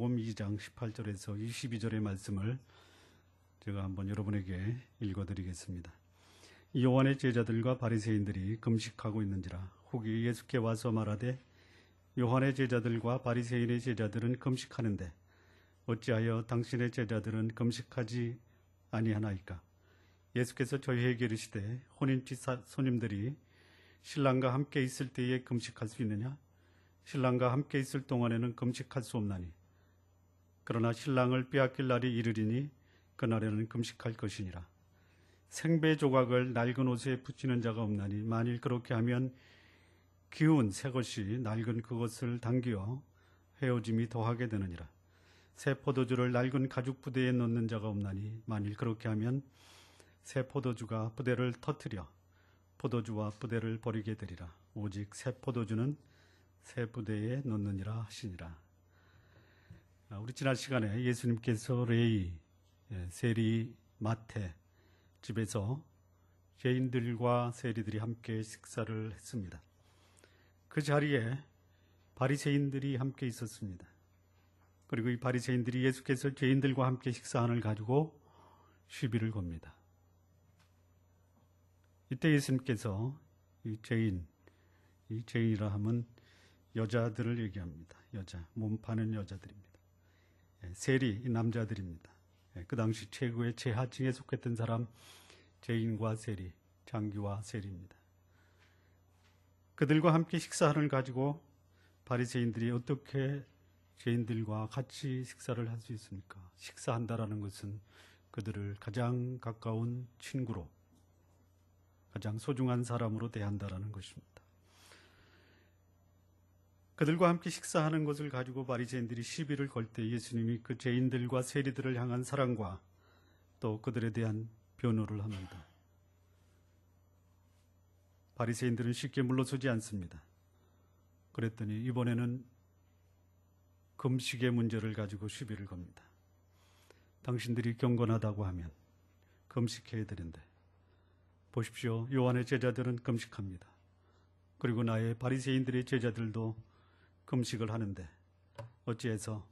요한복음 2장 18절에서 22절의 말씀을 제가 한번 여러분에게 읽어드리겠습니다. 요한의 제자들과 바리새인들이 금식하고 있는지라 후기 예수께 와서 말하되 요한의 제자들과 바리새인의 제자들은 금식하는데 어찌하여 당신의 제자들은 금식하지 아니하나이까? 예수께서 저희에게 이르시되 혼인집 손님들이 신랑과 함께 있을 때에 금식할 수 있느냐? 신랑과 함께 있을 동안에는 금식할 수 없나니 그러나 신랑을 빼앗길 날이 이르리니 그날에는 금식할 것이니라. 생배 조각을 낡은 옷에 붙이는 자가 없나니 만일 그렇게 하면 기운 새 것이 낡은 그것을 당기어 헤어짐이 더하게 되느니라. 새 포도주를 낡은 가죽 부대에 넣는 자가 없나니 만일 그렇게 하면 새 포도주가 부대를 터뜨려 포도주와 부대를 버리게 되리라. 오직 새 포도주는 새 부대에 넣느니라 하시니라. 우리 지난 시간에 예수님께서 레위, 세리, 마태 집에서 죄인들과 세리들이 함께 식사를 했습니다. 그 자리에 바리새인들이 함께 있었습니다. 그리고 이 바리새인들이 예수께서 죄인들과 함께 식사한을 가지고 시비를 겁니다. 이때 예수님께서 이 죄인이라 하면 여자들을 얘기합니다. 여자, 몸 파는 여자들입니다. 세리, 남자들입니다. 그 당시 최고의 제하층에 속했던 사람, 죄인과 세리, 장기와 세리입니다. 그들과 함께 식사를 가지고 바리새인들이 어떻게 죄인들과 같이 식사를 할 수 있습니까? 식사한다라는 것은 그들을 가장 가까운 친구로, 가장 소중한 사람으로 대한다라는 것입니다. 그들과 함께 식사하는 것을 가지고 바리새인들이 시비를 걸 때 예수님이 그 죄인들과 세리들을 향한 사랑과 또 그들에 대한 변호를 합니다. 바리새인들은 쉽게 물러서지 않습니다. 그랬더니 이번에는 금식의 문제를 가지고 시비를 겁니다. 당신들이 경건하다고 하면 금식해야 되는데 보십시오. 요한의 제자들은 금식합니다. 그리고 나의 바리새인들의 제자들도 금식을 하는데 어찌해서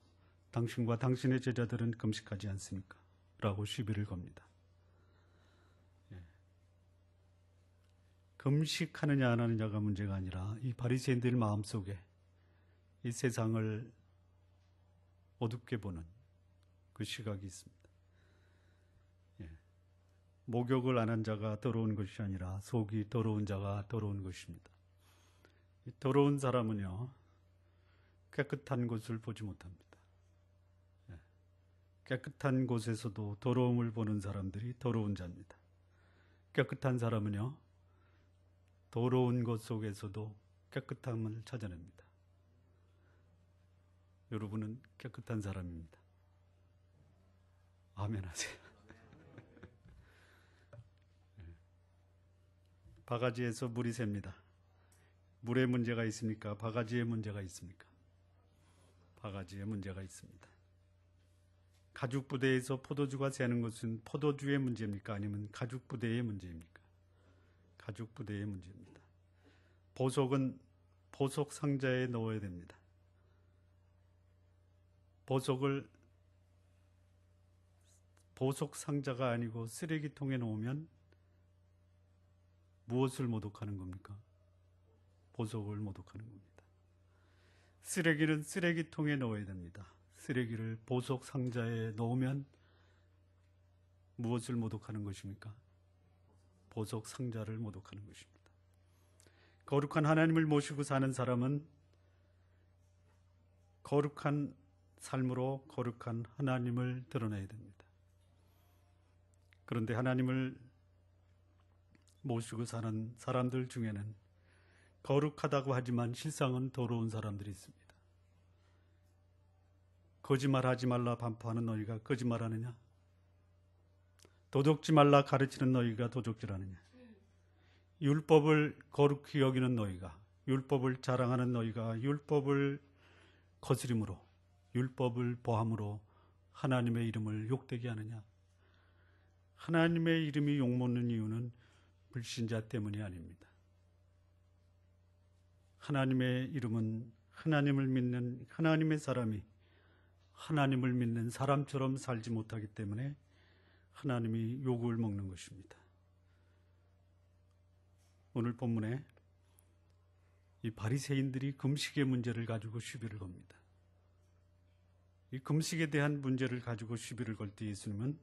당신과 당신의 제자들은 금식하지 않습니까? 라고 시비를 겁니다. 금식하느냐 안 하느냐가 문제가 아니라 이 바리새인들 마음속에 이 세상을 어둡게 보는 그 시각이 있습니다. 목욕을 안 한 자가 더러운 것이 아니라 속이 더러운 자가 더러운 것입니다. 더러운 사람은요, 깨끗한 곳을 보지 못합니다. 깨끗한 곳에서도 더러움을 보는 사람들이 더러운 자입니다. 깨끗한 사람은요, 더러운 것 속에서도 깨끗함을 찾아냅니다. 여러분은 깨끗한 사람입니다. 아멘 하세요. 바가지에서 물이 셉니다. 물에 문제가 있습니까? 바가지에 문제가 있습니까? 바가지에 문제가 있습니다. 가죽 부대에서 포도주가 새는 것은 포도주의 문제입니까? 아니면 가죽 부대의 문제입니까? 가죽 부대의 문제입니다. 보석은 보석 상자에 넣어야 됩니다. 보석을 보석 상자가 아니고 쓰레기통에 놓으면 무엇을 모독하는 겁니까? 보석을 모독하는 겁니다. 쓰레기는 쓰레기통에 넣어야 됩니다. 쓰레기를 보석 상자에 넣으면 무엇을 모독하는 것입니까? 보석 상자를 모독하는 것입니다. 거룩한 하나님을 모시고 사는 사람은 거룩한 삶으로 거룩한 하나님을 드러내야 됩니다. 그런데 하나님을 모시고 사는 사람들 중에는 거룩하다고 하지만 실상은 더러운 사람들이 있습니다. 거짓말하지 말라 반포하는 너희가 거짓말하느냐? 도적지 말라 가르치는 너희가 도적질하느냐? 율법을 거룩히 여기는 너희가, 율법을 자랑하는 너희가 율법을 거스림으로, 율법을 보함으로 하나님의 이름을 욕되게 하느냐? 하나님의 이름이 욕먹는 이유는 불신자 때문이 아닙니다. 하나님의 이름은 하나님을 믿는 하나님의 사람이 하나님을 믿는 사람처럼 살지 못하기 때문에 하나님이 욕을 먹는 것입니다. 오늘 본문에 이 바리새인들이 금식의 문제를 가지고 시비를 겁니다. 이 금식에 대한 문제를 가지고 시비를 걸 때 예수님은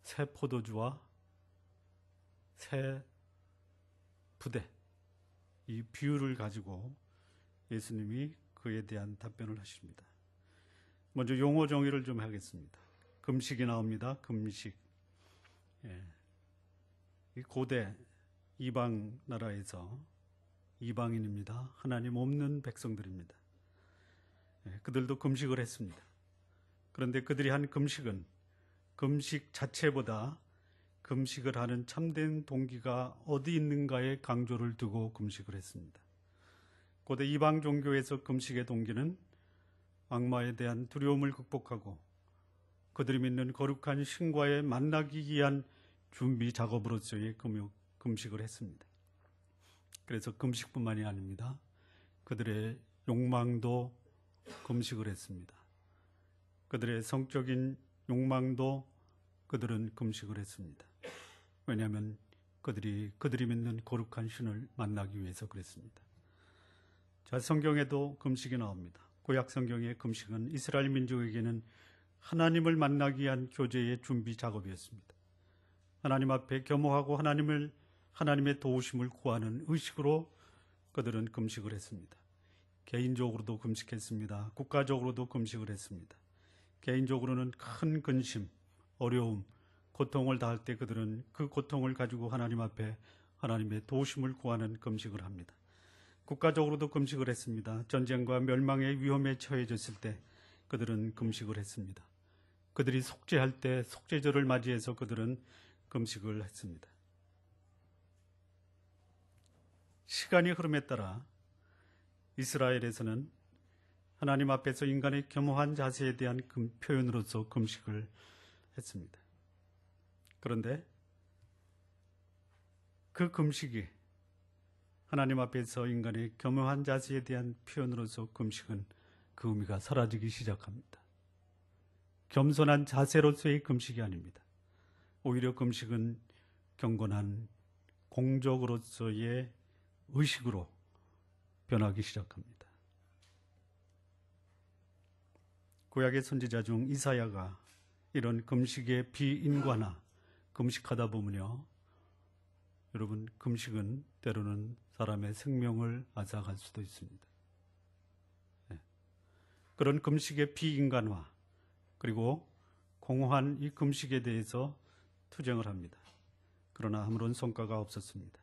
새 포도주와 새 부대, 이 비유를 가지고 예수님이 그에 대한 답변을 하십니다. 먼저 용어 정의를 좀 하겠습니다. 금식이 나옵니다. 금식. 이 고대 이방 나라에서 이방인입니다. 하나님 없는 백성들입니다. 그들도 금식을 했습니다. 그런데 그들이 한 금식은 금식 자체보다 금식을 하는 참된 동기가 어디 있는가에 강조를 두고 금식을 했습니다. 고대 이방 종교에서 금식의 동기는 악마에 대한 두려움을 극복하고 그들이 믿는 거룩한 신과에 만나기 위한 준비 작업으로서의 금식을 했습니다. 그래서 금식뿐만이 아닙니다. 그들의 욕망도 금식을 했습니다. 그들의 성적인 욕망도 그들은 금식을 했습니다. 왜냐하면 그들이 믿는 거룩한 신을 만나기 위해서 그랬습니다. 자, 성경에도 금식이 나옵니다. 구약 성경의 금식은 이스라엘 민족에게는 하나님을 만나기 위한 교제의 준비 작업이었습니다. 하나님 앞에 겸허하고 하나님의 도우심을 구하는 의식으로 그들은 금식을 했습니다. 개인적으로도 금식했습니다. 국가적으로도 금식을 했습니다. 개인적으로는 큰 근심, 어려움, 고통을 당할 때 그들은 그 고통을 가지고 하나님 앞에 하나님의 도우심을 구하는 금식을 합니다. 국가적으로도 금식을 했습니다. 전쟁과 멸망의 위험에 처해졌을 때 그들은 금식을 했습니다. 그들이 속죄할 때 속죄절을 맞이해서 그들은 금식을 했습니다. 시간이 흐름에 따라 이스라엘에서는 하나님 앞에서 인간의 겸허한 자세에 대한 표현으로서 금식을 했습니다. 그런데 그 금식이 하나님 앞에서 인간의 겸허한 자세에 대한 표현으로서 금식은 그 의미가 사라지기 시작합니다. 겸손한 자세로서의 금식이 아닙니다. 오히려 금식은 경건한 공적으로서의 의식으로 변하기 시작합니다. 구약의 선지자 중 이사야가 이런 금식의 비인관화, 금식하다 보면요, 여러분, 금식은 때로는 사람의 생명을 앗아갈 수도 있습니다. 그런 금식의 비인간화, 그리고 공허한 이 금식에 대해서 투쟁을 합니다. 그러나 아무런 성과가 없었습니다.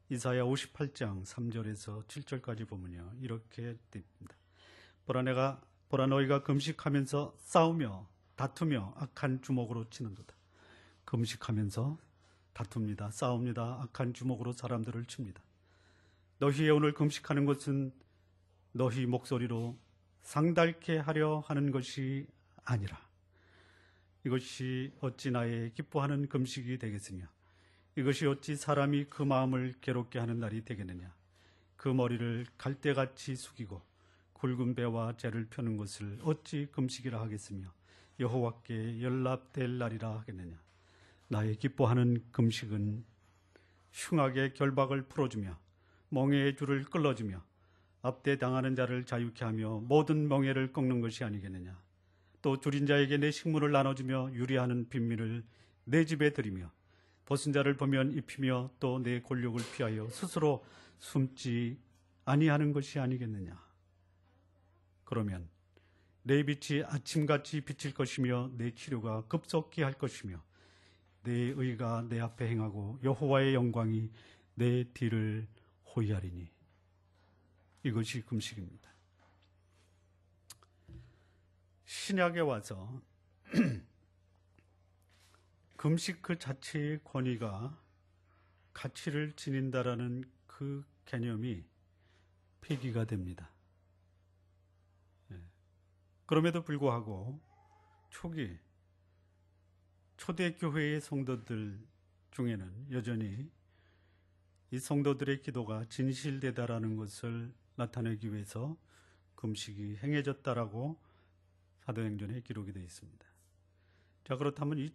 이사야 58장 3절에서 7절까지 보면요, 이렇게 됩니다. 보라 너희가 금식하면서 싸우며 다투며 악한 주먹으로 치는도다. 금식하면서 다툽니다. 싸웁니다. 악한 주먹으로 사람들을 칩니다. 너희의 오늘 금식하는 것은 너희 목소리로 상달케 하려 하는 것이 아니라 이것이 어찌 나의 기뻐하는 금식이 되겠으며 이것이 어찌 사람이 그 마음을 괴롭게 하는 날이 되겠느냐. 그 머리를 갈대같이 숙이고 굵은 배와 재를 펴는 것을 어찌 금식이라 하겠으며 여호와께 연락될 날이라 하겠느냐. 나의 기뻐하는 금식은 흉악의 결박을 풀어주며 멍에의 줄을 끌어주며 압대당하는 자를 자유케 하며 모든 멍에를 꺾는 것이 아니겠느냐. 또 줄인 자에게 내 식물을 나눠주며 유리하는 빈민을 내 집에 들이며 벗은 자를 보면 입히며 또 내 권력을 피하여 스스로 숨지 아니하는 것이 아니겠느냐. 그러면 내 빛이 아침같이 비칠 것이며 내 치료가 급속히 할 것이며 내 의가 내 앞에 행하고 여호와의 영광이 내 뒤를 호위하리니. 이것이 금식입니다. 신약에 와서 금식 그 자체의 권위가 가치를 지닌다라는 그 개념이 폐기가 됩니다. 그럼에도 불구하고 초대교회의 성도들 중에는 여전히 이 성도들의 기도가 진실되다라는 것을 나타내기 위해서 금식이 행해졌다라고 사도행전에 기록이 되어 있습니다. 자, 그렇다면 이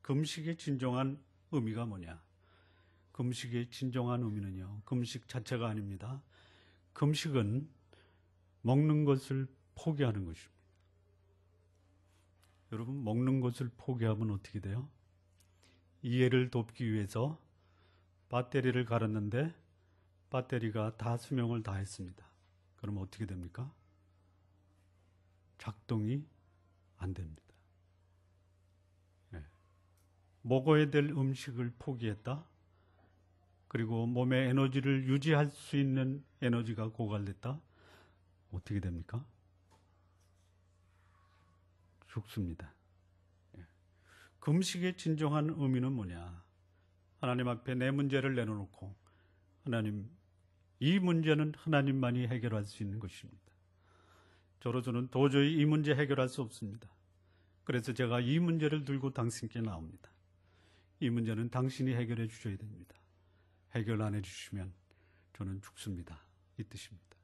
금식의 진정한 의미가 뭐냐? 금식의 진정한 의미는요, 금식 자체가 아닙니다. 금식은 먹는 것을 포기하는 것입니다. 여러분, 먹는 것을 포기하면 어떻게 돼요? 이해를 돕기 위해서 배터리를 갈았는데 배터리가 다 수명을 다했습니다. 그럼 어떻게 됩니까? 작동이 안 됩니다. 먹어야 될 음식을 포기했다. 그리고 몸의 에너지를 유지할 수 있는 에너지가 고갈됐다. 어떻게 됩니까? 죽습니다. 금식의 진정한 의미는 뭐냐? 하나님 앞에 내 문제를 내려놓고 하나님, 이 문제는 하나님만이 해결할 수 있는 것입니다. 저로서는 도저히 이 문제 해결할 수 없습니다. 그래서 제가 이 문제를 들고 당신께 나옵니다. 이 문제는 당신이 해결해 주셔야 됩니다. 해결 안 해주시면 저는 죽습니다. 이 뜻입니다.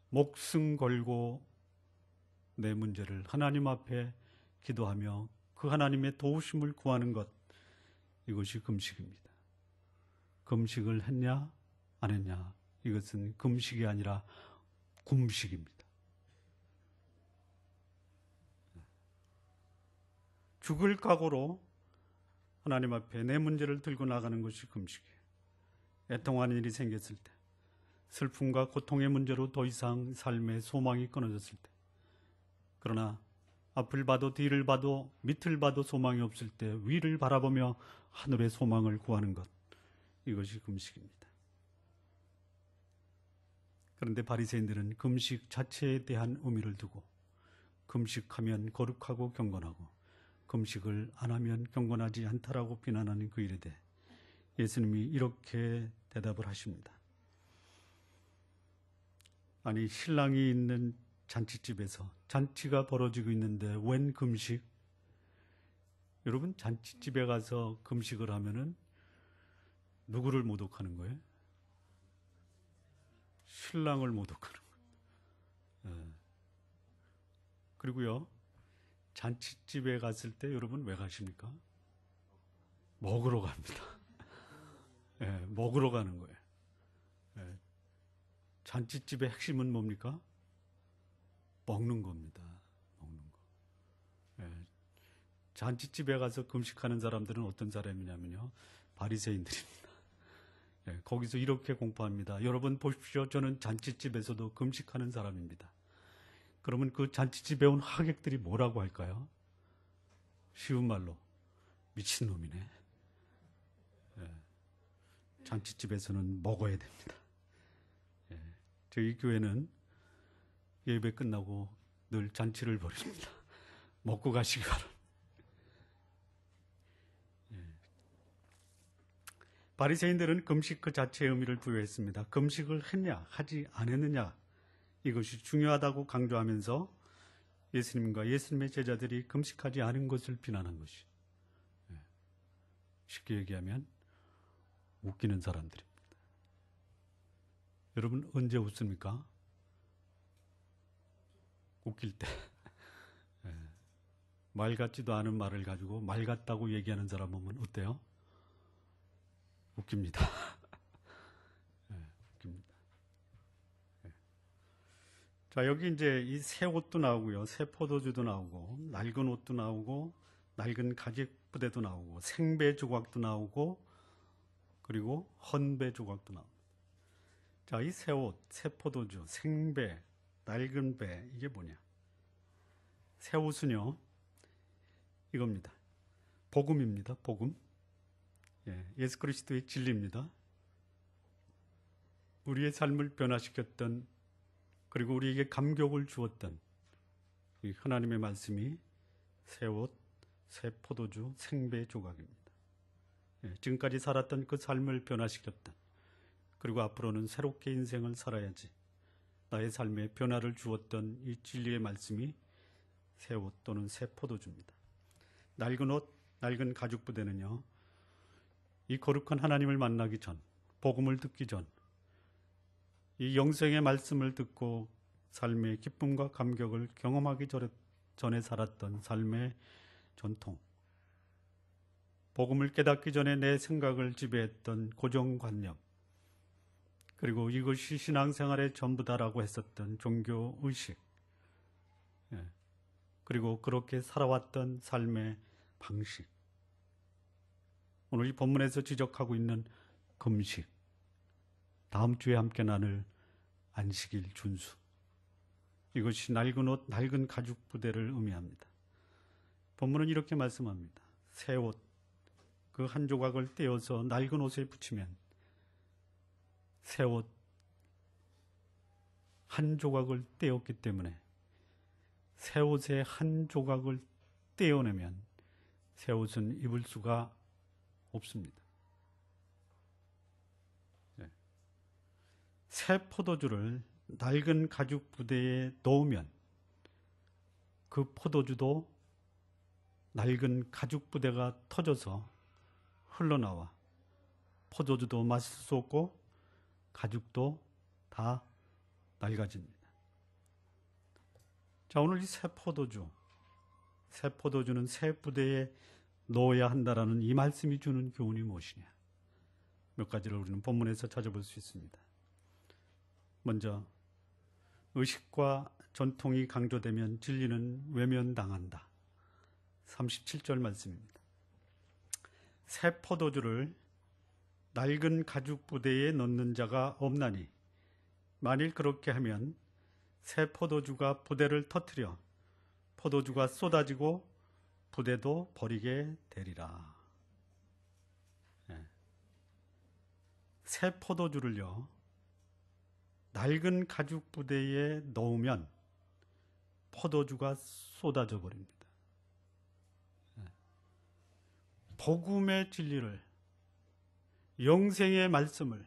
목숨 걸고 내 문제를 하나님 앞에 기도하며 그 하나님의 도우심을 구하는 것, 이것이 금식입니다. 금식을 했냐 안 했냐, 이것은 금식이 아니라 굶식입니다. 죽을 각오로 하나님 앞에 내 문제를 들고 나가는 것이 금식이에요. 애통하는 일이 생겼을 때, 슬픔과 고통의 문제로 더 이상 삶의 소망이 끊어졌을 때, 그러나 앞을 봐도 뒤를 봐도 밑을 봐도 소망이 없을 때 위를 바라보며 하늘의 소망을 구하는 것, 이것이 금식입니다. 그런데 바리새인들은 금식 자체에 대한 의미를 두고 금식하면 거룩하고 경건하고 금식을 안 하면 경건하지 않다라고 비난하는 그 일에 대해 예수님이 이렇게 대답을 하십니다. 아니, 신랑이 있는 잔치집에서 잔치가 벌어지고 있는데 웬 금식? 여러분, 잔치집에 가서 금식을 하면은 누구를 모독하는 거예요? 신랑을 모독하는 거예요. 그리고요, 잔치집에 갔을 때 여러분 왜 가십니까? 먹으러 갑니다. 먹으러 가는 거예요. 잔치집의 핵심은 뭡니까? 먹는 겁니다. 먹는 거. 잔치집에 가서 금식하는 사람들은 어떤 사람이냐면요, 바리새인들입니다. 거기서 이렇게 공포합니다. 여러분 보십시오. 저는 잔치집에서도 금식하는 사람입니다. 그러면 그 잔치집에 온 하객들이 뭐라고 할까요? 쉬운 말로 미친놈이네. 잔치집에서는 먹어야 됩니다. 저희 교회는 예배 끝나고 늘 잔치를 벌입니다. 먹고 가시기 바랍니다. 바리새인들은 금식 그 자체의 의미를 부여했습니다. 금식을 했냐 하지 않았느냐, 이것이 중요하다고 강조하면서 예수님과 예수님의 제자들이 금식하지 않은 것을 비난한 것이, 쉽게 얘기하면 웃기는 사람들입니다. 여러분, 언제 웃습니까? 웃길 때. 말 같지도 않은 말을 가지고 말 같다고 얘기하는 사람 보면 어때요? 웃깁니다. 웃깁니다. 자, 여기 이제 이 새 옷도 나오고요, 새 포도주도 나오고, 낡은 옷도 나오고, 낡은 가죽 부대도 나오고, 생배 조각도 나오고, 그리고 헌배 조각도 나옵니다. 자, 이 새 옷, 새 포도주, 생배, 낡은 배, 이게 뭐냐? 새 옷은요, 이겁니다. 복음입니다. 복음. 예수 그리스도의 진리입니다. 우리의 삶을 변화시켰던, 그리고 우리에게 감격을 주었던 이 하나님의 말씀이 새 옷, 새 포도주, 생배 조각입니다. 지금까지 살았던 그 삶을 변화시켰던, 그리고 앞으로는 새롭게 인생을 살아야지 나의 삶에 변화를 주었던 이 진리의 말씀이 새 옷 또는 새 포도주입니다. 낡은 옷, 낡은 가죽 부대는요, 이 거룩한 하나님을 만나기 전, 복음을 듣기 전, 이 영생의 말씀을 듣고 삶의 기쁨과 감격을 경험하기 전에 살았던 삶의 전통, 복음을 깨닫기 전에 내 생각을 지배했던 고정관념, 그리고 이것이 신앙생활의 전부다라고 했었던 종교의식, 그리고 그렇게 살아왔던 삶의 방식, 오늘 이 본문에서 지적하고 있는 금식, 다음 주에 함께 나눌 안식일 준수, 이것이 낡은 옷, 낡은 가죽 부대를 의미합니다. 본문은 이렇게 말씀합니다. 새 옷, 그 한 조각을 떼어서 낡은 옷에 붙이면 새 옷 한 조각을 떼었기 때문에 새 옷의 한 조각을 떼어내면 새 옷은 입을 수가 없습니다. 새 포도주를 낡은 가죽 부대에 넣으면 그 포도주도 낡은 가죽 부대가 터져서 흘러나와 포도주도 마실 수 없고 가죽도 다 낡아집니다. 자, 오늘 이 새 포도주는 새 부대에 넣어야 한다라는 이 말씀이 주는 교훈이 무엇이냐? 몇 가지를 우리는 본문에서 찾아볼 수 있습니다. 먼저 의식과 전통이 강조되면 진리는 외면당한다. 37절 말씀입니다. 새 포도주를 낡은 가죽 부대에 넣는 자가 없나니 만일 그렇게 하면 새 포도주가 부대를 터뜨려 포도주가 쏟아지고 부대도 버리게 되리라. 새 포도주를요, 낡은 가죽 부대에 넣으면 포도주가 쏟아져 버립니다. 복음의 진리를, 영생의 말씀을,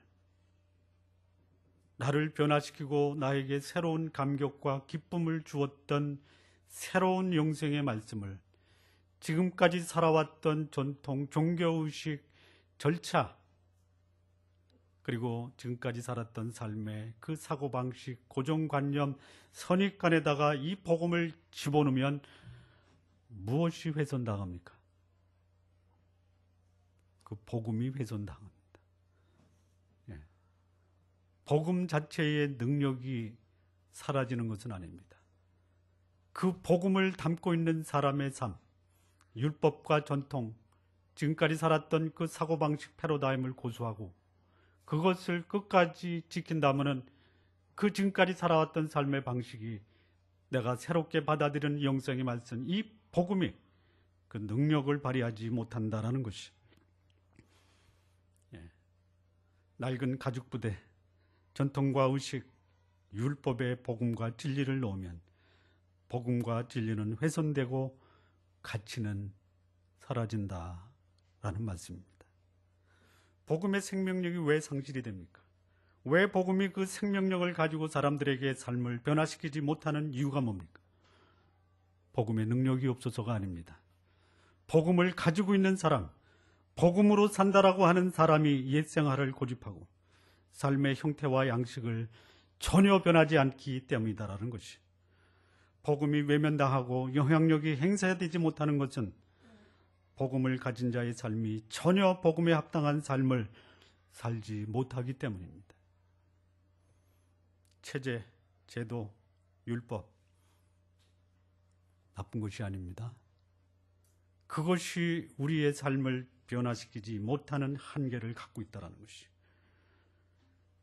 나를 변화시키고 나에게 새로운 감격과 기쁨을 주었던 새로운 영생의 말씀을 지금까지 살아왔던 전통, 종교의식, 절차, 그리고 지금까지 살았던 삶의 그 사고방식, 고정관념, 선입관에다가 이 복음을 집어넣으면 무엇이 훼손당합니까? 그 복음이 훼손당합니다. 복음 자체의 능력이 사라지는 것은 아닙니다. 그 복음을 담고 있는 사람의 삶, 율법과 전통, 지금까지 살았던 그 사고방식 패러다임을 고수하고 그것을 끝까지 지킨다면 그 지금까지 살아왔던 삶의 방식이 내가 새롭게 받아들이는 영생의 말씀, 이 복음이 그 능력을 발휘하지 못한다라는 것이, 낡은 가죽 부대, 전통과 의식, 율법의 복음과 진리를 놓으면 복음과 진리는 훼손되고 가치는 사라진다라는 말씀입니다. 복음의 생명력이 왜 상실이 됩니까? 왜 복음이 그 생명력을 가지고 사람들에게 삶을 변화시키지 못하는 이유가 뭡니까? 복음의 능력이 없어서가 아닙니다. 복음을 가지고 있는 사람, 복음으로 산다라고 하는 사람이 옛 생활을 고집하고 삶의 형태와 양식을 전혀 변하지 않기 때문이다라는 것이, 복음이 외면당하고 영향력이 행사되지 못하는 것은 복음을 가진 자의 삶이 전혀 복음에 합당한 삶을 살지 못하기 때문입니다. 체제, 제도, 율법 나쁜 것이 아닙니다. 그것이 우리의 삶을 변화시키지 못하는 한계를 갖고 있다는 것이,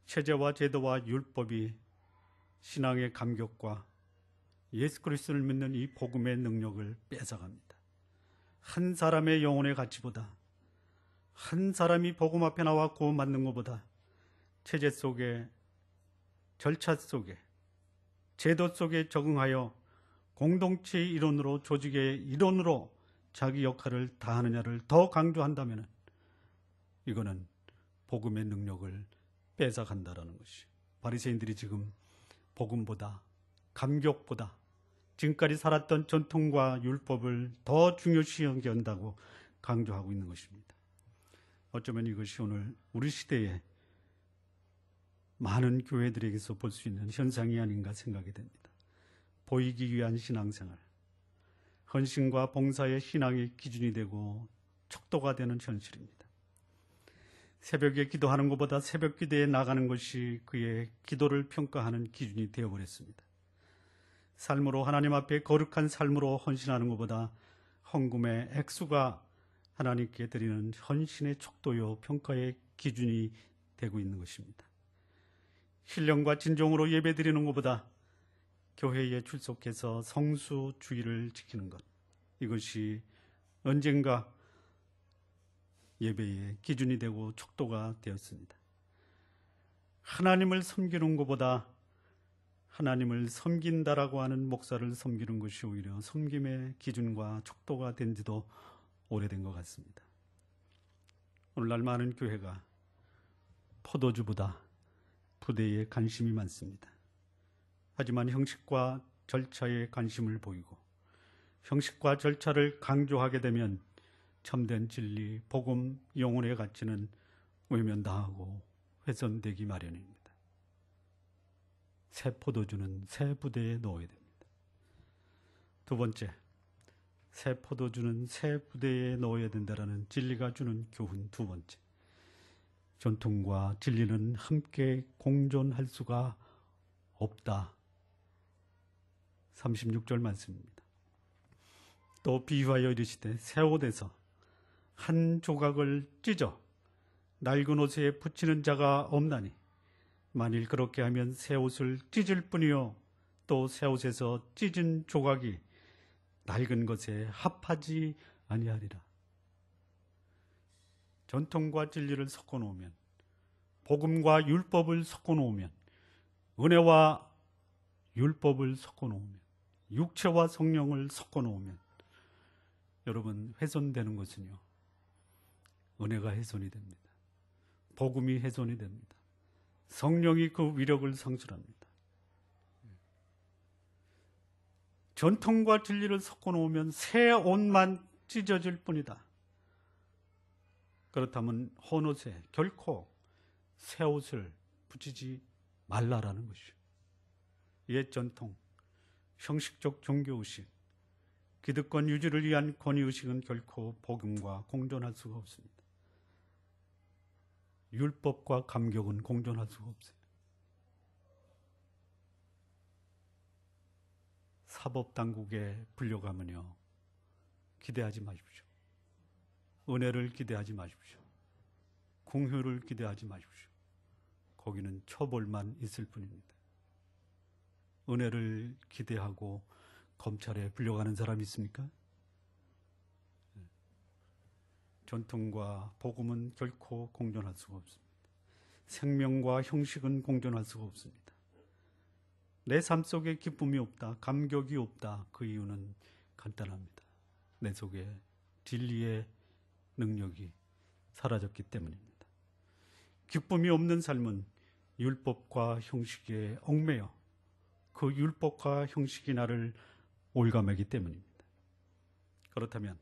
체제와 제도와 율법이 신앙의 감격과 예수 그리스도를 믿는 이 복음의 능력을 뺏어갑니다. 한 사람의 영혼의 가치보다, 한 사람이 복음 앞에 나와 구원받는 것보다 체제 속에, 절차 속에, 제도 속에 적응하여 공동체의 일원으로, 조직의 일원으로 자기 역할을 다하느냐를 더 강조한다면 이거는 복음의 능력을 뺏어간다라는 것이, 바리새인들이 지금 복음보다, 감격보다 지금까지 살았던 전통과 율법을 더 중요시 여긴다고 강조하고 있는 것입니다. 어쩌면 이것이 오늘 우리 시대에 많은 교회들에게서 볼 수 있는 현상이 아닌가 생각이 됩니다. 보이기 위한 신앙생활, 헌신과 봉사의 신앙의 기준이 되고 척도가 되는 현실입니다. 새벽에 기도하는 것보다 새벽 기도에 나가는 것이 그의 기도를 평가하는 기준이 되어버렸습니다. 삶으로 하나님 앞에 거룩한 삶으로 헌신하는 것보다 헌금의 액수가 하나님께 드리는 헌신의 척도요 평가의 기준이 되고 있는 것입니다. 신령과 진정으로 예배드리는 것보다 교회에 출석해서 성수주의를 지키는 것, 이것이 언젠가 예배의 기준이 되고 척도가 되었습니다. 하나님을 섬기는 것보다 하나님을 섬긴다라고 하는 목사를 섬기는 것이 오히려 섬김의 기준과 척도가 된 지도 오래된 것 같습니다. 오늘날 많은 교회가 포도주보다 부대에 관심이 많습니다. 하지만 형식과 절차에 관심을 보이고 형식과 절차를 강조하게 되면 참된 진리, 복음, 영혼의 가치는 외면당하고 훼손되기 마련입니다. 새 포도주는 새 부대에 넣어야 됩니다. 두 번째, 새 포도주는 새 부대에 넣어야 된다라는 진리가 주는 교훈 두 번째. 전통과 진리는 함께 공존할 수가 없다. 36절 말씀입니다. 또 비유하여 이르시되 새 옷에서 한 조각을 찢어 낡은 옷에 붙이는 자가 없나니 만일 그렇게 하면 새 옷을 찢을 뿐이요 또 새 옷에서 찢은 조각이 낡은 것에 합하지 아니하리라. 전통과 진리를 섞어 놓으면, 복음과 율법을 섞어 놓으면, 은혜와 율법을 섞어 놓으면, 육체와 성령을 섞어 놓으면 여러분 훼손되는 것은요, 은혜가 훼손이 됩니다. 복음이 훼손이 됩니다. 성령이 그 위력을 상실합니다. 전통과 진리를 섞어 놓으면 새 옷만 찢어질 뿐이다. 그렇다면 헌 옷에 결코 새 옷을 붙이지 말라라는 것이죠. 옛 전통, 형식적 종교의식, 기득권 유지를 위한 권위의식은 결코 복음과 공존할 수가 없습니다. 율법과 감격은 공존할 수가 없어요. 사법당국에 불려가면요, 기대하지 마십시오. 은혜를 기대하지 마십시오. 공효를 기대하지 마십시오. 거기는 처벌만 있을 뿐입니다. 은혜를 기대하고 검찰에 불려가는 사람이 있습니까? 전통과 복음은 결코 공존할 수가 없습니다. 생명과 형식은 공존할 수가 없습니다. 내 삶 속에 기쁨이 없다, 감격이 없다. 그 이유는 간단합니다. 내 속에 진리의 능력이 사라졌기 때문입니다. 기쁨이 없는 삶은 율법과 형식에 얽매여 그 율법과 형식이 나를 올가매기 때문입니다. 그렇다면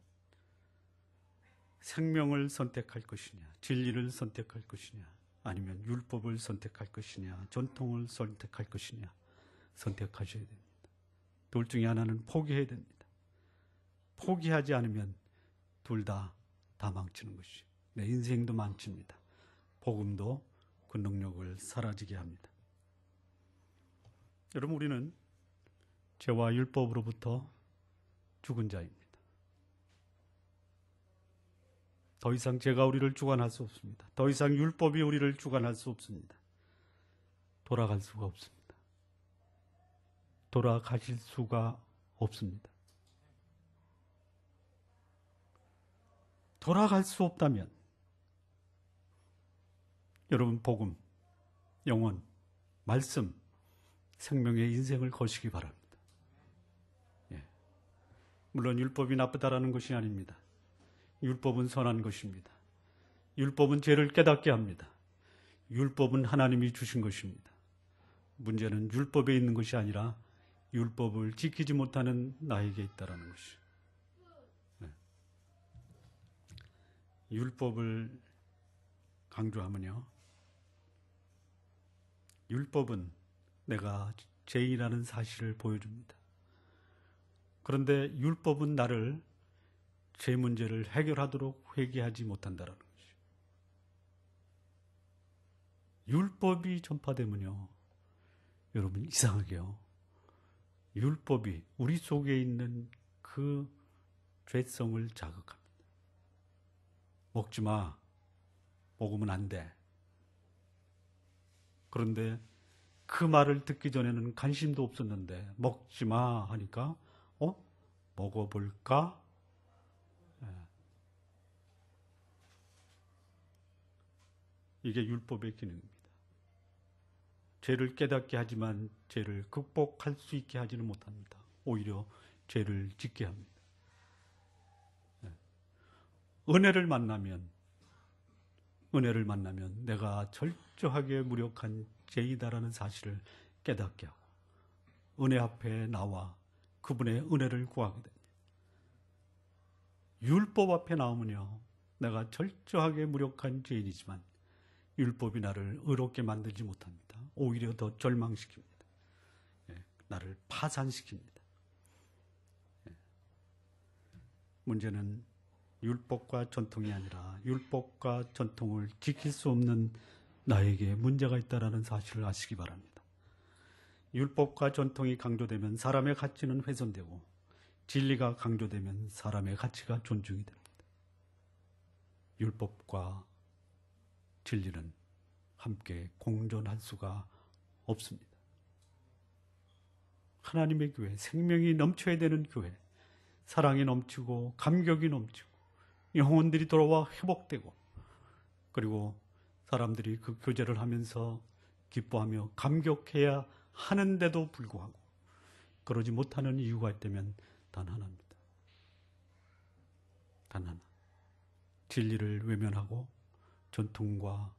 생명을 선택할 것이냐, 진리를 선택할 것이냐, 아니면 율법을 선택할 것이냐, 전통을 선택할 것이냐, 선택하셔야 됩니다. 둘 중에 하나는 포기해야 됩니다. 포기하지 않으면 둘 다 망치는 것이죠. 내 인생도 망칩니다. 복음도 그 능력을 사라지게 합니다. 여러분, 우리는 죄와 율법으로부터 죽은 자입니다. 더 이상 죄가 우리를 주관할 수 없습니다. 더 이상 율법이 우리를 주관할 수 없습니다. 돌아갈 수가 없습니다. 돌아가실 수가 없습니다. 돌아갈 수 없다면 여러분 복음, 영혼, 말씀, 생명의 인생을 거시기 바랍니다. 예. 물론 율법이 나쁘다라는 것이 아닙니다. 율법은 선한 것입니다. 율법은 죄를 깨닫게 합니다. 율법은 하나님이 주신 것입니다. 문제는 율법에 있는 것이 아니라 율법을 지키지 못하는 나에게 있다라는 것이죠. 네. 율법을 강조하면요, 율법은 내가 죄인이라는 사실을 보여줍니다. 그런데 율법은 나를 죄 문제를 해결하도록 회개하지 못한다라는 것이죠. 율법이 전파되면요, 여러분 이상하게요, 율법이 우리 속에 있는 그 죄성을 자극합니다. 먹지 마, 먹으면 안 돼. 그런데 그 말을 듣기 전에는 관심도 없었는데 먹지 마 하니까 먹어볼까? 이게 율법의 기능입니다. 죄를 깨닫게 하지만 죄를 극복할 수 있게 하지는 못합니다. 오히려 죄를 짓게 합니다. 은혜를 만나면 내가 철저하게 무력한 죄이다라는 사실을 깨닫게 하고 은혜 앞에 나와 그분의 은혜를 구하게 됩니다. 율법 앞에 나오면요, 내가 철저하게 무력한 죄인이지만 율법이 나를 의롭게 만들지 못합니다. 오히려 더 절망시킵니다. 나를 파산시킵니다. 문제는 율법과 전통이 아니라 율법과 전통을 지킬 수 없는 나에게 문제가 있다는 사실을 아시기 바랍니다. 율법과 전통이 강조되면 사람의 가치는 훼손되고 진리가 강조되면 사람의 가치가 존중이 됩니다. 율법과 진리는 함께 공존할 수가 없습니다. 하나님의 교회, 생명이 넘쳐야 되는 교회, 사랑이 넘치고 감격이 넘치고 영혼들이 돌아와 회복되고, 그리고 사람들이 그 교제를 하면서 기뻐하며 감격해야 하는데도 불구하고 그러지 못하는 이유가 있다면 단 하나입니다. 단 하나. 진리를 외면하고 전통과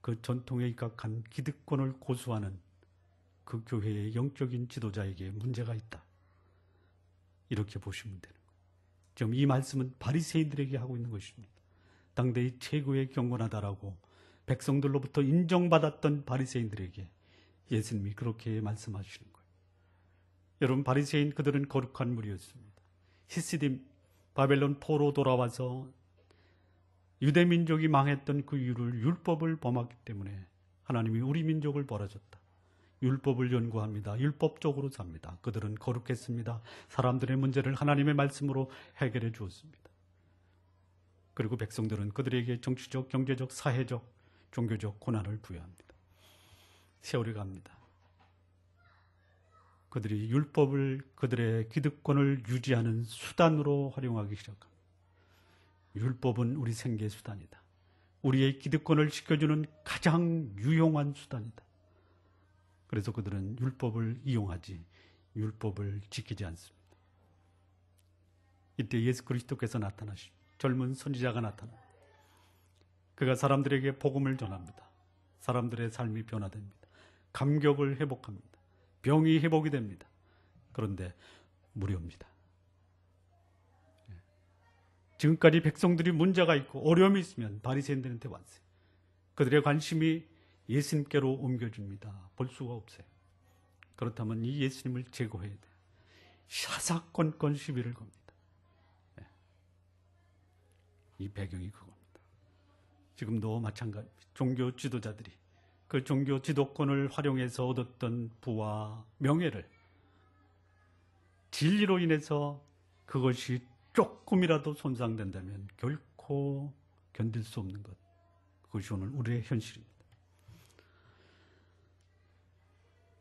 그 전통에 입각한 기득권을 고수하는 그 교회의 영적인 지도자에게 문제가 있다. 이렇게 보시면 되는 거예요. 지금 이 말씀은 바리새인들에게 하고 있는 것입니다. 당대의 최고의 경건하다라고 백성들로부터 인정받았던 바리새인들에게 예수님이 그렇게 말씀하시는 거예요. 여러분, 바리새인 그들은 거룩한 무리였습니다. 히스딤 바벨론 포로 돌아와서 유대 민족이 망했던 그 이유를 율법을 범했기 때문에 하나님이 우리 민족을 벌하셨다. 율법을 연구합니다. 율법적으로 삽니다. 그들은 거룩했습니다. 사람들의 문제를 하나님의 말씀으로 해결해 주었습니다. 그리고 백성들은 그들에게 정치적, 경제적, 사회적, 종교적 고난을 부여합니다. 세월이 갑니다. 그들이 율법을 그들의 기득권을 유지하는 수단으로 활용하기 시작합니다. 율법은 우리 생계 수단이다. 우리의 기득권을 지켜주는 가장 유용한 수단이다. 그래서 그들은 율법을 이용하지 율법을 지키지 않습니다. 이때 예수 그리스도께서 나타나십니다. 젊은 선지자가 나타납니다. 그가 사람들에게 복음을 전합니다. 사람들의 삶이 변화됩니다. 감격을 회복합니다. 병이 회복이 됩니다. 그런데 무료입니다. 지금까지 백성들이 문제가 있고 어려움이 있으면 바리새인들한테 왔어요. 그들의 관심이 예수님께로 옮겨줍니다. 볼 수가 없어요. 그렇다면 이 예수님을 제거해야 돼요. 사사건건 시비를 겁니다. 이 배경이 그겁니다. 지금도 마찬가지입니다. 종교 지도자들이 그 종교 지도권을 활용해서 얻었던 부와 명예를 진리로 인해서 그것이 조금이라도 손상된다면 결코 견딜 수 없는 것. 그것이 오늘 우리의 현실입니다.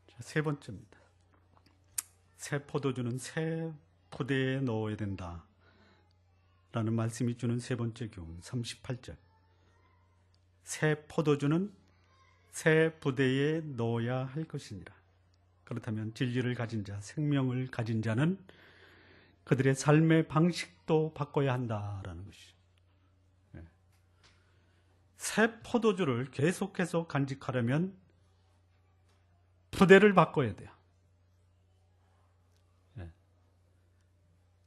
자, 세 번째입니다. 새 포도주는 새 부대에 넣어야 된다 라는 말씀이 주는 세 번째 교훈 38절. 새 포도주는 새 부대에 넣어야 할 것이니라. 그렇다면 진리를 가진 자, 생명을 가진 자는 그들의 삶의 방식도 바꿔야 한다라는 것이죠. 새 포도주를 계속해서 간직하려면 부대를 바꿔야 돼요.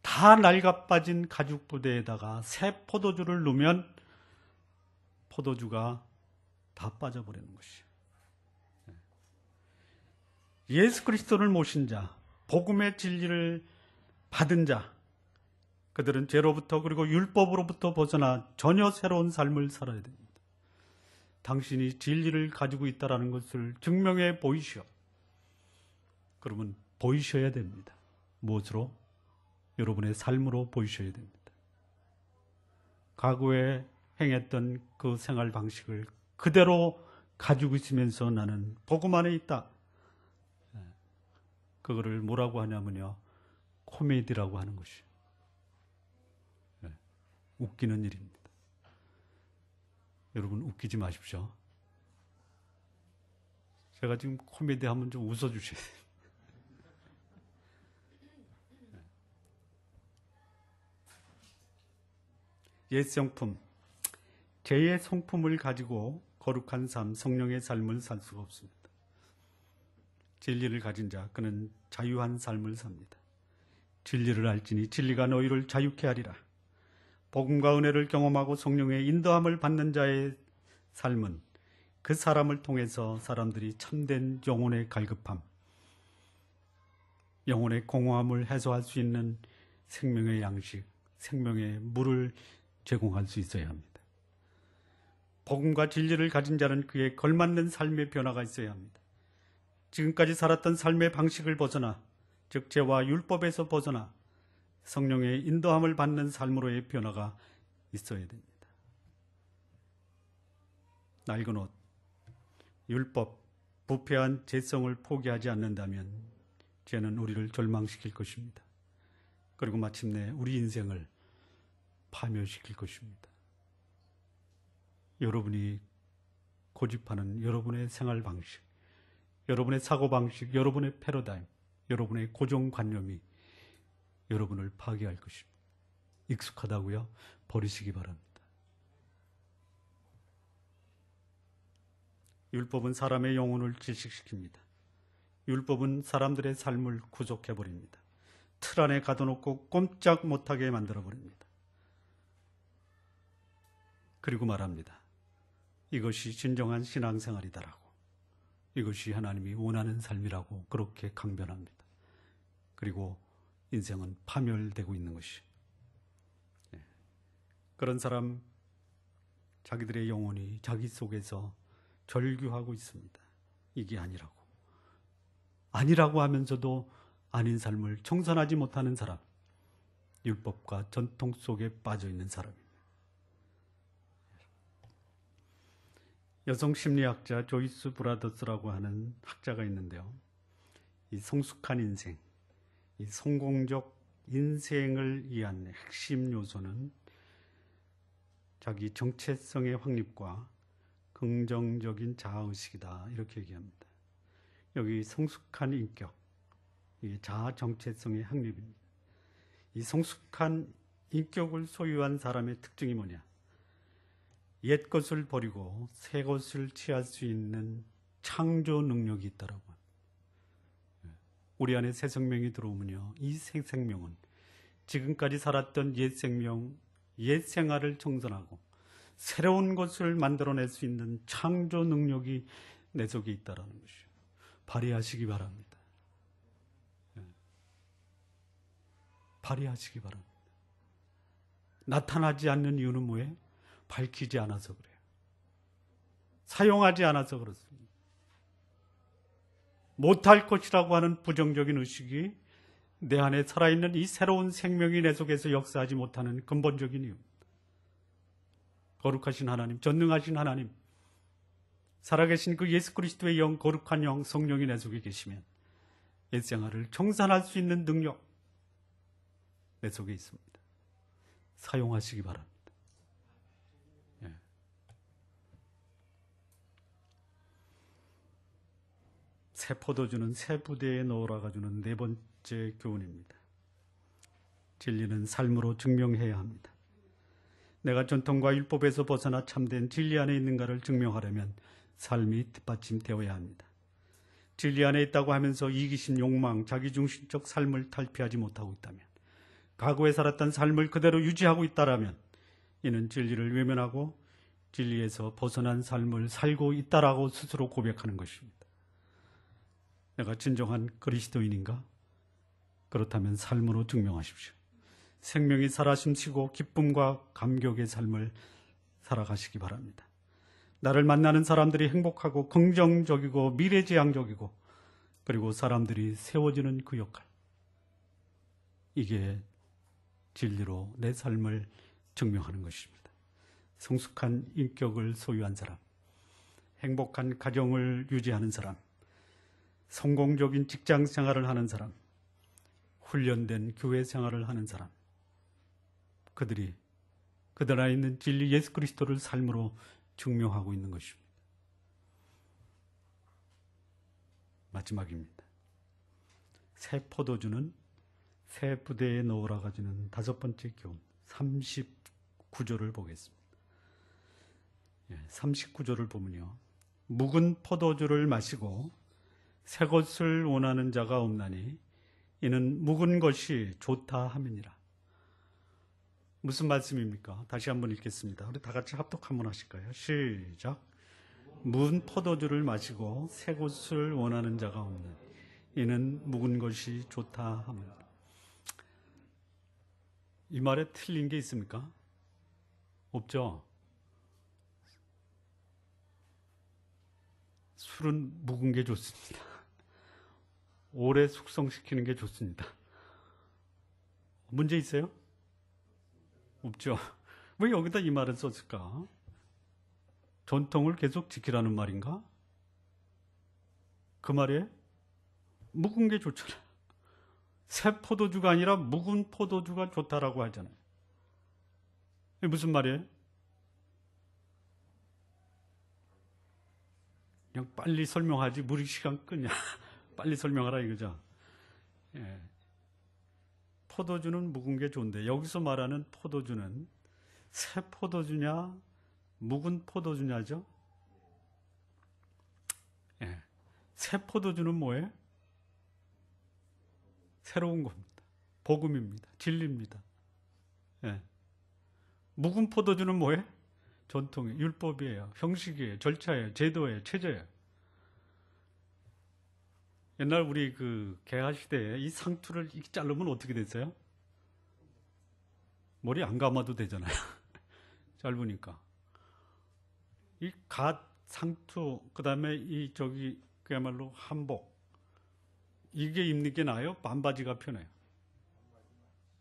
다 낡아빠진 가죽 부대에다가 새 포도주를 넣으면 포도주가 다 빠져버리는 것이에요. 예수 그리스도를 모신 자, 복음의 진리를 받은 자, 그들은 죄로부터 그리고 율법으로부터 벗어나 전혀 새로운 삶을 살아야 됩니다. 당신이 진리를 가지고 있다는 것을 증명해 보이시오. 그러면 보이셔야 됩니다. 무엇으로? 여러분의 삶으로 보이셔야 됩니다. 과거에 행했던 그 생활 방식을 그대로 가지고 있으면서 나는 복음 안에 있다. 그거를 뭐라고 하냐면요, 코미디라고 하는 것이요. 웃기는 일입니다. 여러분 웃기지 마십시오. 제가 지금 코미디 하면 좀 웃어주세요. 옛 성품, 죄의 성품을 가지고 거룩한 삶, 성령의 삶을 살 수가 없습니다. 진리를 가진 자, 그는 자유한 삶을 삽니다. 진리를 알지니 진리가 너희를 자유케 하리라. 복음과 은혜를 경험하고 성령의 인도함을 받는 자의 삶은 그 사람을 통해서 사람들이 참된 영혼의 갈급함, 영혼의 공허함을 해소할 수 있는 생명의 양식, 생명의 물을 제공할 수 있어야 합니다. 복음과 진리를 가진 자는 그에 걸맞는 삶의 변화가 있어야 합니다. 지금까지 살았던 삶의 방식을 벗어나, 즉 죄와 율법에서 벗어나 성령의 인도함을 받는 삶으로의 변화가 있어야 됩니다. 낡은 옷, 율법, 부패한 죄성을 포기하지 않는다면 죄는 우리를 절망시킬 것입니다. 그리고 마침내 우리 인생을 파멸시킬 것입니다. 여러분이 고집하는 여러분의 생활 방식, 여러분의 사고 방식, 여러분의 패러다임, 여러분의 고정관념이 여러분을 파괴할 것입니다. 익숙하다고요? 버리시기 바랍니다. 율법은 사람의 영혼을 질식시킵니다. 율법은 사람들의 삶을 구속해버립니다. 틀 안에 가둬놓고 꼼짝 못하게 만들어버립니다. 그리고 말합니다. 이것이 진정한 신앙생활이다라고. 이것이 하나님이 원하는 삶이라고 그렇게 강변합니다. 그리고 인생은 파멸되고 있는 것이. 그런 사람, 자기들의 영혼이 자기 속에서 절규하고 있습니다. 이게 아니라고. 아니라고 하면서도 아닌 삶을 청산하지 못하는 사람, 율법과 전통 속에 빠져 있는 사람입니다. 여성 심리학자 조이스 브라더스라고 하는 학자가 있는데요. 이 성숙한 인생, 이 성공적 인생을 위한 핵심 요소는 자기 정체성의 확립과 긍정적인 자아의식이다, 이렇게 얘기합니다. 여기 성숙한 인격, 이 자아 정체성의 확립입니다. 이 성숙한 인격을 소유한 사람의 특징이 뭐냐? 옛 것을 버리고 새 것을 취할 수 있는 창조 능력이 있다라고 합니다. 우리 안에 새 생명이 들어오면요, 이 새 생명은 지금까지 살았던 옛 생명, 옛 생활을 청산하고 새로운 것을 만들어낼 수 있는 창조 능력이 내 속에 있다라는 것이죠. 발휘하시기 바랍니다. 발휘하시기 바랍니다. 나타나지 않는 이유는 뭐예요? 밝히지 않아서 그래요. 사용하지 않아서 그렇습니다. 못할 것이라고 하는 부정적인 의식이 내 안에 살아있는 이 새로운 생명이 내 속에서 역사하지 못하는 근본적인 이유. 거룩하신 하나님, 전능하신 하나님, 살아계신 그 예수 그리스도의 영, 거룩한 영, 성령이 내 속에 계시면 옛 생활을 청산할 수 있는 능력 내 속에 있습니다. 사용하시기 바랍니다. 새 포도주는 새 부대에 넣으라가 주는 네 번째 교훈입니다. 진리는 삶으로 증명해야 합니다. 내가 전통과 율법에서 벗어나 참된 진리 안에 있는가를 증명하려면 삶이 뒷받침되어야 합니다. 진리 안에 있다고 하면서 이기심, 욕망, 자기중심적 삶을 탈피하지 못하고 있다면, 과거에 살았던 삶을 그대로 유지하고 있다라면 이는 진리를 외면하고 진리에서 벗어난 삶을 살고 있다라고 스스로 고백하는 것입니다. 내가 진정한 그리스도인인가? 그렇다면 삶으로 증명하십시오. 생명이 살아심시고 기쁨과 감격의 삶을 살아가시기 바랍니다. 나를 만나는 사람들이 행복하고 긍정적이고 미래지향적이고 그리고 사람들이 세워지는 그 역할, 이게 진리로 내 삶을 증명하는 것입니다. 성숙한 인격을 소유한 사람, 행복한 가정을 유지하는 사람, 성공적인 직장 생활을 하는 사람, 훈련된 교회 생활을 하는 사람, 그들이 그들 안에 있는 진리 예수 그리스도를 삶으로 증명하고 있는 것입니다. 마지막입니다. 새 포도주는 새 부대에 넣으라 가지는 5번째 교훈 39조를 보겠습니다. 39조를 보면요, 묵은 포도주를 마시고 새 것을 원하는 자가 없나니 이는 묵은 것이 좋다 함이니라. 무슨 말씀입니까? 다시 한번 읽겠습니다. 우리 다 같이 합독 한번 하실까요? 시작. 묵은 포도주를 마시고 새 것을 원하는 자가 없는 이는 묵은 것이 좋다 함이니라. 이 말에 틀린 게 있습니까? 없죠. 술은 묵은 게 좋습니다. 오래 숙성시키는 게 좋습니다. 문제 있어요? 없죠. 왜 여기다 이 말을 썼을까? 전통을 계속 지키라는 말인가? 그 말에 묵은 게 좋잖아요. 새 포도주가 아니라 묵은 포도주가 좋다라고 하잖아요. 이게 무슨 말이에요? 그냥 빨리 설명하지 무리 시간 끄냐. 빨리 설명하라 이거죠. 예. 포도주는 묵은 게 좋은데 여기서 말하는 포도주는 새 포도주냐 묵은 포도주냐죠. 예. 새 포도주는 뭐예요? 새로운 겁니다. 복음입니다. 진리입니다. 예. 묵은 포도주는 뭐예요? 전통이에요. 율법이에요. 형식이에요. 절차예요. 제도예요. 체제예요. 옛날 우리 그 개화 시대에 이 상투를 이렇게 자르면 어떻게 됐어요? 머리 안 감아도 되잖아요. 짧으니까. 이 갓, 상투, 그 다음에 이 저기 그야말로 한복, 이게 입는 게 나아요? 반바지가 편해요.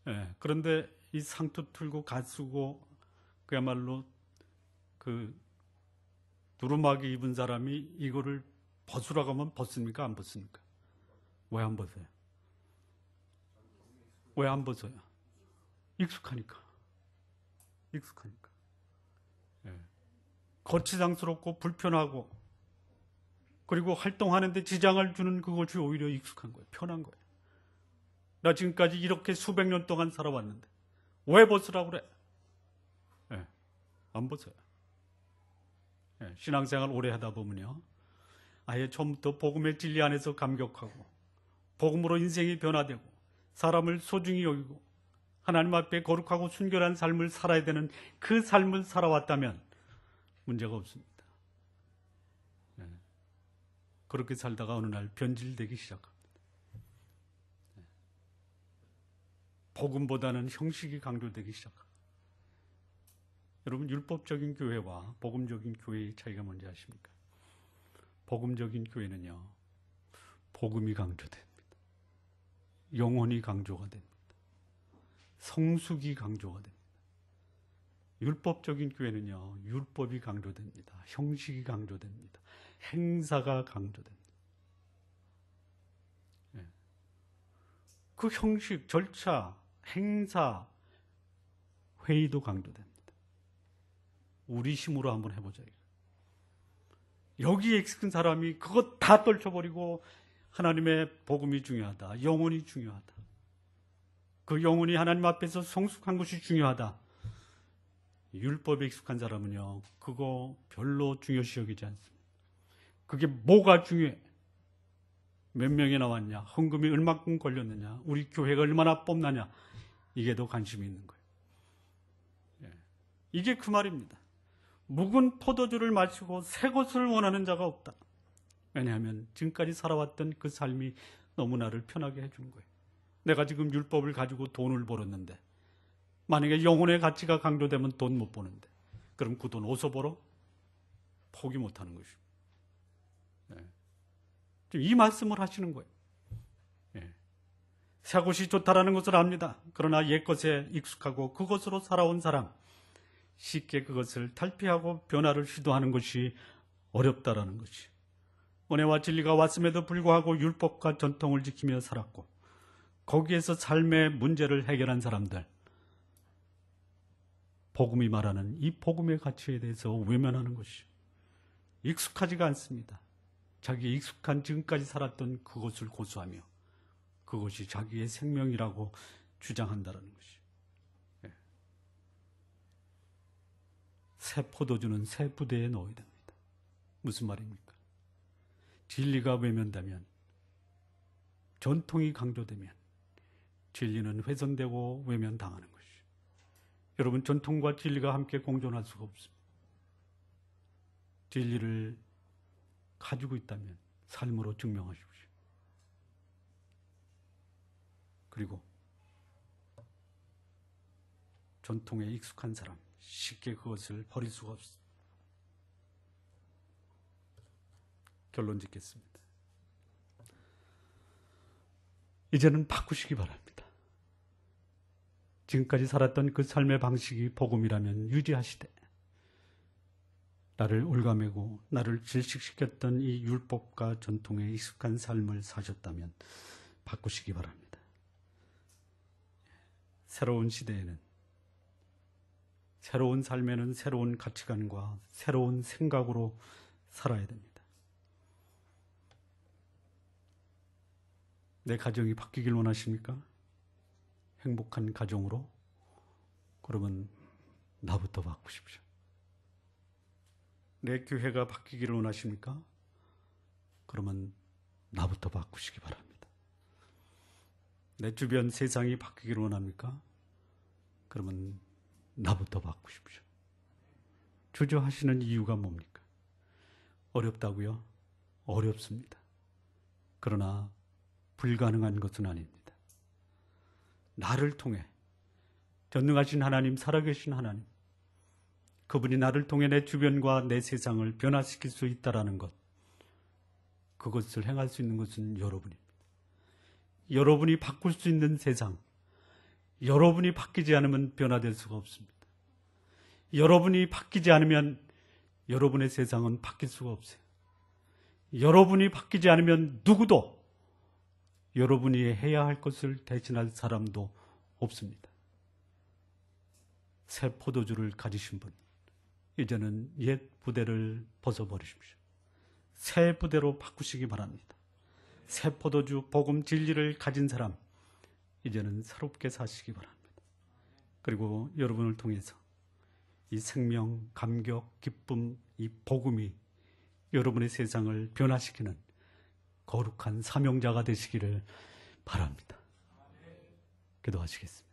예, 그런데 이 상투 틀고 갓 쓰고 그야말로 그 두루마기 입은 사람이 이거를 벗으라고 하면 벗습니까? 안 벗습니까? 왜 안 벗어요? 왜 안 벗어요? 익숙하니까. 익숙하니까. 예. 거치장스럽고 불편하고 그리고 활동하는데 지장을 주는 그것이 오히려 익숙한 거예요. 편한 거예요. 나 지금까지 이렇게 수백 년 동안 살아왔는데 왜 벗으라고 그래? 예. 안 벗어요. 예. 신앙생활 오래 하다 보면요, 아예 처음부터 복음의 진리 안에서 감격하고 복음으로 인생이 변화되고 사람을 소중히 여기고 하나님 앞에 거룩하고 순결한 삶을 살아야 되는 그 삶을 살아왔다면 문제가 없습니다. 네. 그렇게 살다가 어느 날 변질되기 시작합니다. 네. 복음보다는 형식이 강조되기 시작합니다. 여러분, 율법적인 교회와 복음적인 교회의 차이가 뭔지 아십니까? 복음적인 교회는요, 복음이 강조됩니다. 영혼이 강조가 됩니다. 성숙이 강조가 됩니다. 율법적인 교회는요, 율법이 강조됩니다. 형식이 강조됩니다. 행사가 강조됩니다. 네. 그 형식, 절차, 행사, 회의도 강조됩니다. 우리 힘으로 한번 해보자. 여기에 익숙한 사람이 그거 다 떨쳐버리고 하나님의 복음이 중요하다. 영혼이 중요하다. 그 영혼이 하나님 앞에서 성숙한 것이 중요하다. 율법에 익숙한 사람은요, 그거 별로 중요시 여기지 않습니다. 그게 뭐가 중요해? 몇 명이 나왔냐? 헌금이 얼마큼 걸렸느냐? 우리 교회가 얼마나 뽑나냐? 이게 더 관심이 있는 거예요. 예. 이게 그 말입니다. 묵은 포도주를 마시고 새 것을 원하는 자가 없다. 왜냐하면 지금까지 살아왔던 그 삶이 너무 나를 편하게 해준 거예요. 내가 지금 율법을 가지고 돈을 벌었는데 만약에 영혼의 가치가 강조되면 돈 못 버는데 그럼 그 돈 어디서 벌어? 포기 못하는 것입니다. 지금 이 말씀을 하시는 거예요. 새 것이 좋다라는 것을 압니다. 그러나 옛 것에 익숙하고 그것으로 살아온 사람, 쉽게 그것을 탈피하고 변화를 시도하는 것이 어렵다라는 것이. 은혜와 진리가 왔음에도 불구하고 율법과 전통을 지키며 살았고 거기에서 삶의 문제를 해결한 사람들, 복음이 말하는 이 복음의 가치에 대해서 외면하는 것이 익숙하지가 않습니다. 자기 익숙한 지금까지 살았던 그것을 고수하며 그것이 자기의 생명이라고 주장한다는 것이. 새 포도주는 새 부대에 넣어야 됩니다. 무슨 말입니까? 진리가 외면되면, 전통이 강조되면 진리는 훼손되고 외면당하는 것이. 여러분, 전통과 진리가 함께 공존할 수가 없습니다. 진리를 가지고 있다면 삶으로 증명하십시오. 그리고 전통에 익숙한 사람, 쉽게 그것을 버릴 수가 없습니다. 결론 짓겠습니다. 이제는 바꾸시기 바랍니다. 지금까지 살았던 그 삶의 방식이 복음이라면 유지하시되 나를 올가매고 나를 질식시켰던 이 율법과 전통에 익숙한 삶을 사셨다면 바꾸시기 바랍니다. 새로운 시대에는, 새로운 삶에는 새로운 가치관과 새로운 생각으로 살아야 됩니다. 내 가정이 바뀌길 원하십니까? 행복한 가정으로? 그러면 나부터 바꾸십시오. 내 교회가 바뀌기를 원하십니까? 그러면 나부터 바꾸시기 바랍니다. 내 주변 세상이 바뀌기를 원합니까? 그러면 나부터 바꾸십시오. 주저하시는 이유가 뭡니까? 어렵다고요? 어렵습니다. 그러나 불가능한 것은 아닙니다. 나를 통해 전능하신 하나님, 살아계신 하나님, 그분이 나를 통해 내 주변과 내 세상을 변화시킬 수 있다는 것, 그것을 행할 수 있는 것은 여러분입니다. 여러분이 바꿀 수 있는 세상, 여러분이 바뀌지 않으면 변화될 수가 없습니다. 여러분이 바뀌지 않으면 여러분의 세상은 바뀔 수가 없어요. 여러분이 바뀌지 않으면 누구도 여러분이 해야 할 것을 대신할 사람도 없습니다. 새 포도주를 가지신 분, 이제는 옛 부대를 벗어버리십시오. 새 부대로 바꾸시기 바랍니다. 새 포도주, 복음, 진리를 가진 사람, 이제는 새롭게 사시기 바랍니다. 그리고 여러분을 통해서 이 생명, 감격, 기쁨, 이 복음이 여러분의 세상을 변화시키는 거룩한 사명자가 되시기를 바랍니다. 기도하시겠습니다.